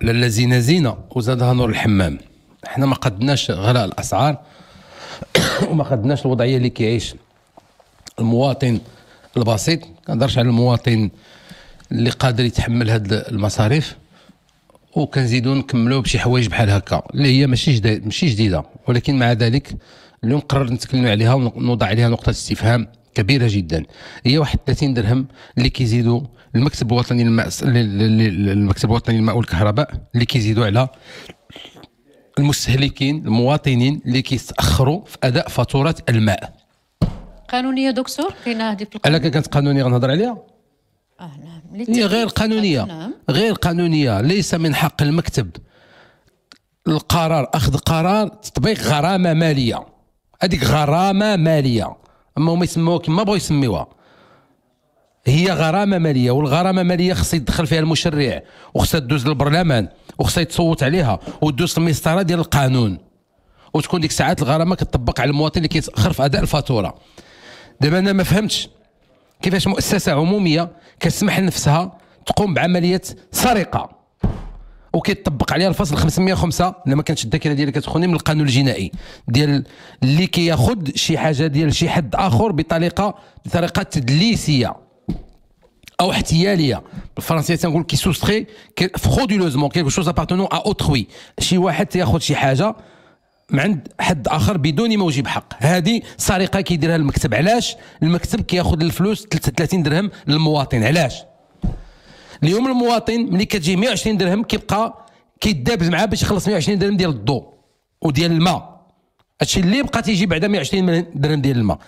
لالا زينة زينة وزادها نور الحمام. احنا ما قدناش غلاء الاسعار وما قدناش الوضعيه اللي كيعيش المواطن البسيط. كنهضرش على المواطن اللي قادر يتحمل هاد المصاريف، وكنزيدو نكملوا بشي حوايج بحال هكا اللي هي ماشي جديده، ولكن مع ذلك اليوم قررت نتكلم عليها ونوضع عليها نقطه استفهام كبيره جدا. هي واحد 30 درهم اللي كيزيدوا المكتب الوطني المكتب الوطني للماء والكهرباء، اللي كيزيدوا على المستهلكين المواطنين اللي كيتاخروا في اداء فاتوره الماء. قانونيه دكتور؟ كاينه هذه في القانون؟ الا كانت قانونيه غنهضر عليها. نعم. هي غير قانونيه. نعم. غير قانونيه. ليس من حق المكتب اخذ قرار تطبيق غرامه ماليه. هذيك غرامه ماليه، اما هما يسموها كما بغاو يسميوها، هي غرامه ماليه. والغرامه ماليه خص يدخل فيها المشرع، وخصها تدوز للبرلمان، وخصها يتصوت عليها، وتدوز في المسطره ديال القانون، وتكون ديك الساعات الغرامه كتطبق على المواطن اللي كيتاخر في اداء الفاتوره. دابا انا ما فهمتش كيفاش مؤسسه عموميه كتسمح لنفسها تقوم بعمليه سرقه وكيطبق عليها الفصل 505 لما كانتش الذاكره ديالي كتخوني من القانون الجنائي ديال اللي كياخذ شي حاجه ديال شي حد اخر بطريقه تدليسيه او احتياليه. بالفرنسيه تنقول كي سوستري فرودولوزمون كيلكو شوز ابارتونون ا اوتروي، شي واحد تياخذ شي حاجه من عند حد اخر بدون موجب حق. هذه سرقه كيديرها المكتب. علاش المكتب كياخذ الفلوس 30 درهم للمواطن؟ علاش اليوم المواطن ملي كتجي 120 درهم كيبقى كيدابز معاه باش يخلص 120 درهم ديال الضوء وديال الماء؟ هادشي اللي بقى تيجي بعدا 120 درهم ديال الماء،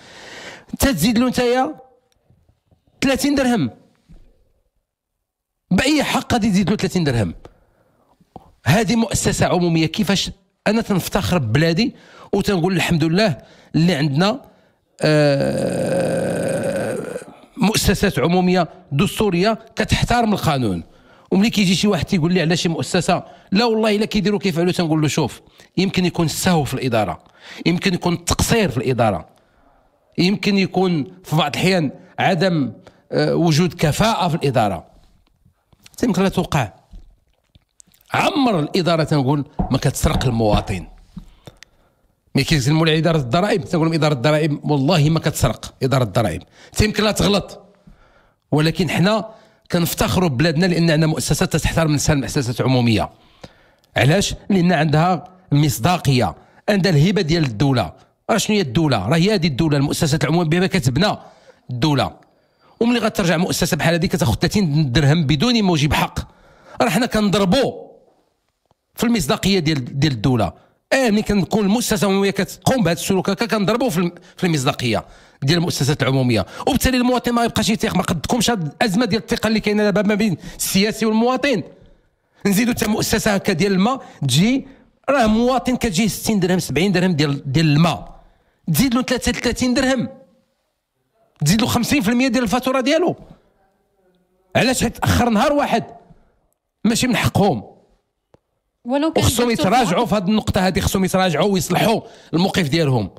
تزيد له نتايا 30 درهم باي حق غادي تزيد له 30 درهم؟ هذه مؤسسه عموميه. كيفاش انا تنفتخر ببلادي وتنقول الحمد لله اللي عندنا مؤسسات عموميه دستوريه كتحترم القانون. وملي كيجي شي واحد تيقول لي على شي مؤسسه لا والله الا كيديروا كيفعلوا، تنقول له شوف، يمكن يكون السهو في الاداره، يمكن يكون التقصير في الاداره، يمكن يكون في بعض الاحيان عدم وجود كفاءه في الاداره. يمكن لا توقع. عمر الاداره تنقول ما كتسرق المواطن. ملي كيسلموا لي اداره الضرائب تنقول لهم اداره الضرائب والله ما كتسرق اداره الضرائب. يمكن لا تغلط، ولكن حنا كنفتخروا ببلادنا لان عندنا مؤسسات تحترم الانسان، مؤسسات عموميه. علاش؟ لان عندها مصداقيه، عندها الهبه ديال الدوله. راه شنو هي الدوله؟ راه هي هذه الدوله، المؤسسات العموميه بها كتبنى الدوله. وملي غترجع مؤسسه بحال هذه كتاخذ 30 درهم بدون موجب حق، راه حنا كنضربوا في المصداقيه ديال الدوله. ملي كنكون المؤسسه العموميه كتقوم بهذا السلوك هكا كنضربوا في المصداقيه ديال المؤسسات العموميه، وبالتالي المواطن ما يبقاش يثيق. ما قدكمش هذه الازمه ديال الثقه اللي كاينه دابا ما بين السياسي والمواطن. نزيدوا حتى مؤسسه هكا ديال الماء تجي، راه مواطن كتجي 60 درهم 70 درهم ديال الماء، تزيد له 33 درهم، تزيد له 50% ديال الفاتوره ديالو. علاش؟ حيت تاخر نهار واحد، ماشي من حقهم. وخصهم يتراجعوا في هذه النقطه هذه، خصهم يتراجعوا ويصلحوا الموقف ديالهم.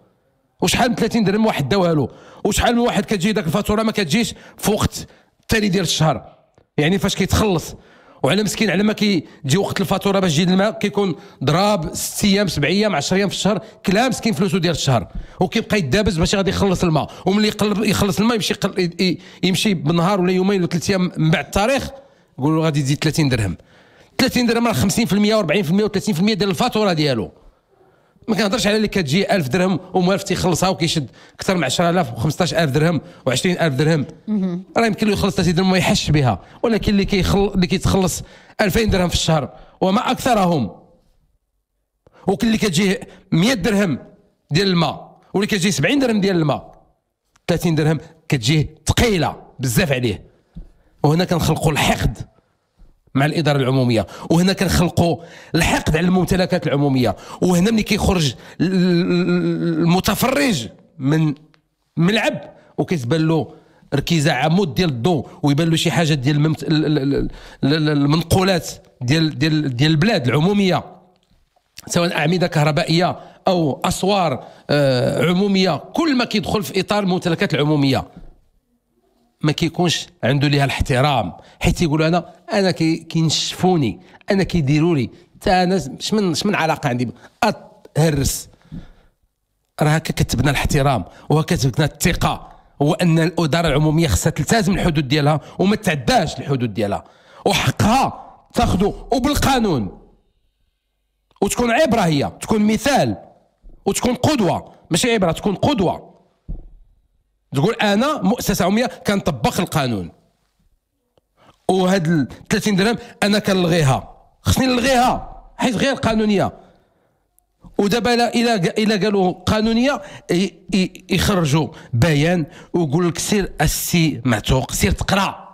وشحال من 30 درهم واحد داوها له، وشحال من واحد كتجي داك الفاتوره ما كتجيش في وقت التالي ديال الشهر، يعني فاش كيتخلص. وعلى مسكين على ما كيجي وقت الفاتوره باش تجي الماء كيكون ضراب 6 ايام 7 ايام 10 ايام في الشهر، كلها مسكين فلوسه ديال الشهر، وكيبقى يدابز باش غادي يخلص الماء. وملي يخلص الماء يمشي بنهار ولا يومين ولا 3 ايام من بعد التاريخ يقولوا غادي تزيد 30 درهم. 30 درهم راه 50% و40% و30% ديال الفاتوره ديالو. ما كنهضرش على اللي كتجي 1000 درهم وموالف تيخلصها وكيشد اكثر من 10000 و15000 درهم و20000 درهم، راه يمكن له يخلص 30 درهم وما يحسش بها. ولكن اللي كيتخلص 2000 درهم في الشهر وما اكثرهم، وكل اللي كتجي 100 درهم ديال الماء واللي كتجي 70 درهم ديال الماء، 30 درهم كتجيه ثقيله بزاف عليه. وهنا كنخلقوا الحقد مع الاداره العموميه، وهنا كنخلقوا الحقد على الممتلكات العموميه. وهنا ملي كيخرج المتفرج من ملعب وكتبان له ركيزه عمود ديال الضوء، ويبان له شي حاجه ديال المنقولات ديال البلاد العموميه، سواء اعمده كهربائيه او اسوار عموميه، كل ما كيدخل في اطار الممتلكات العموميه. ما كيكونش عنده ليها الاحترام، حيت يقول انا كينشفوني، انا كيديروا لي، حتى انا من علاقه عندي هرس. راه هكا كتبنى الاحترام وهكا كتبنى الثقه، هو ان الاداره العموميه خصها تلتزم الحدود ديالها وما تعداش الحدود ديالها، وحقها تاخذه وبالقانون، وتكون عبره، هي تكون مثال وتكون قدوه، ماشي عبره، تكون قدوه. تقول انا مؤسسه عموميه كنطبق القانون، وهاد 30 درهم انا كنلغيها، خصني نلغيها حيت غير قانونيه. ودابا الى قالوا قانونيه يخرجوا بيان ويقول لك سير السي معتوق، سير تقرا.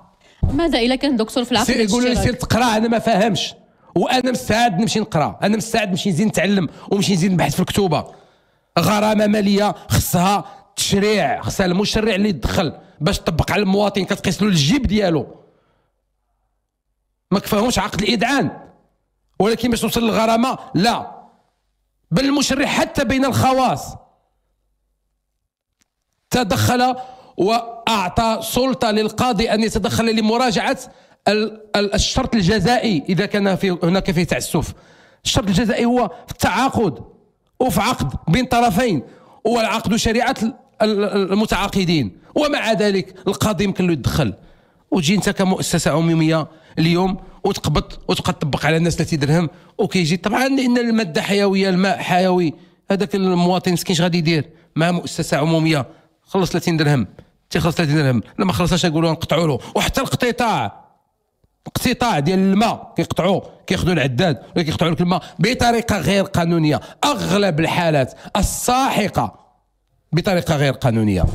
ماذا اذا كان دكتور في العقد يقولوا لي سير تقرا، انا ما فاهمش، وانا مستعد نمشي نقرا، انا مستعد نمشي نزيد نتعلم ونمشي نزيد نبحث في الكتوبه. غرامه ماليه خصها تشريع، خصها المشرع اللي يدخل باش تطبق على المواطن، كتقيس له الجيب ديالو. ما كفاهمش عقد الاذعان، ولكن باش توصل للغرامه لا، بل المشرع حتى بين الخواص تدخل واعطى سلطه للقاضي ان يتدخل لمراجعه الشرط الجزائي اذا كان هناك فيه تعسف. الشرط الجزائي هو في التعاقد وفي عقد بين طرفين، هو العقد شريعه المتعاقدين، ومع ذلك القاضي يمكن له يتدخل. وتجي انت كمؤسسه عموميه اليوم وتقبض وتبقى تطبق على الناس 30 درهم، وكيجي طبعا لان الماده حيويه، الماء حيوي، هذاك المواطن مسكين اش غادي يدير مع مؤسسه عموميه؟ خلص 30 درهم، تيخلص 30 درهم، لما خلصهاش يقولوا نقطعوا له. وحتى الاقتطاع ديال الماء كيقطعوه، كياخذوا العداد ولا كيقطعوا لك الماء بطريقه غير قانونيه، اغلب الحالات الساحقه بطريقه غير قانونيه.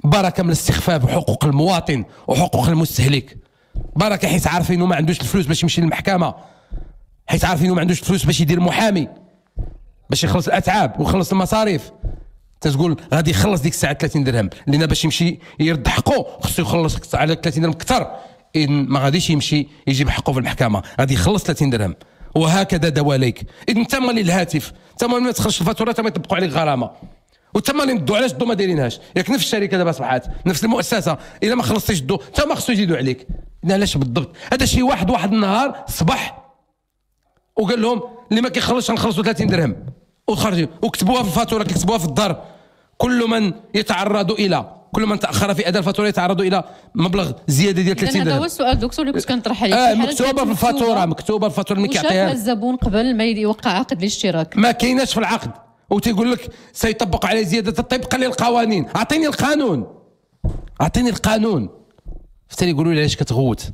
بركه من استخفاف حقوق المواطن وحقوق المستهلك، بركه حيت عارفين انه ما عندوش الفلوس باش يمشي للمحكمه، حيت عارفين انه ما عندوش الفلوس باش يدير محامي باش يخلص الاتعاب ويخلص المصاريف. تقول غادي يخلص ديك الساعه 30 درهم، لان باش يمشي يرد حقه خصو يخلص على 30 درهم اكثر، إن ما غاديش يمشي يجيب حقه في المحكمه، غادي يخلص 30 درهم. وهكذا دواليك. اذا انت مالي الهاتف، انت ما تخرجش الفاتوره، انت ما يطبقوا عليك غرامه، وانت مالي ندوا علاش الضو ما دايرينهاش؟ ياك نفس الشركه دابا صبحات نفس المؤسسه، الا ما خلصتيش الضو انت ما خصو يزيدوا عليك. علاش بالضبط؟ هذا شي واحد النهار صبح وقال لهم اللي ما كيخلصش غنخلصوا 30 درهم، وخرجوا وكتبوها في الفاتوره، كيكتبوها في الدار. كل من تاخر في اداء الفاتوره يتعرض الى مبلغ زياده ديال 30 درهم. هذا هو السؤال دكتور اللي كنت كنطرح عليك. مكتوبه في الفاتوره اللي كيعطيها الزبون قبل ما يوقع عقد الاشتراك، ما كايناش في العقد، وتيقول لك سيطبق عليه زياده طبقا للقوانين. اعطيني القانون، اعطيني القانون. حتى يقولوا لي علاش كتغوت.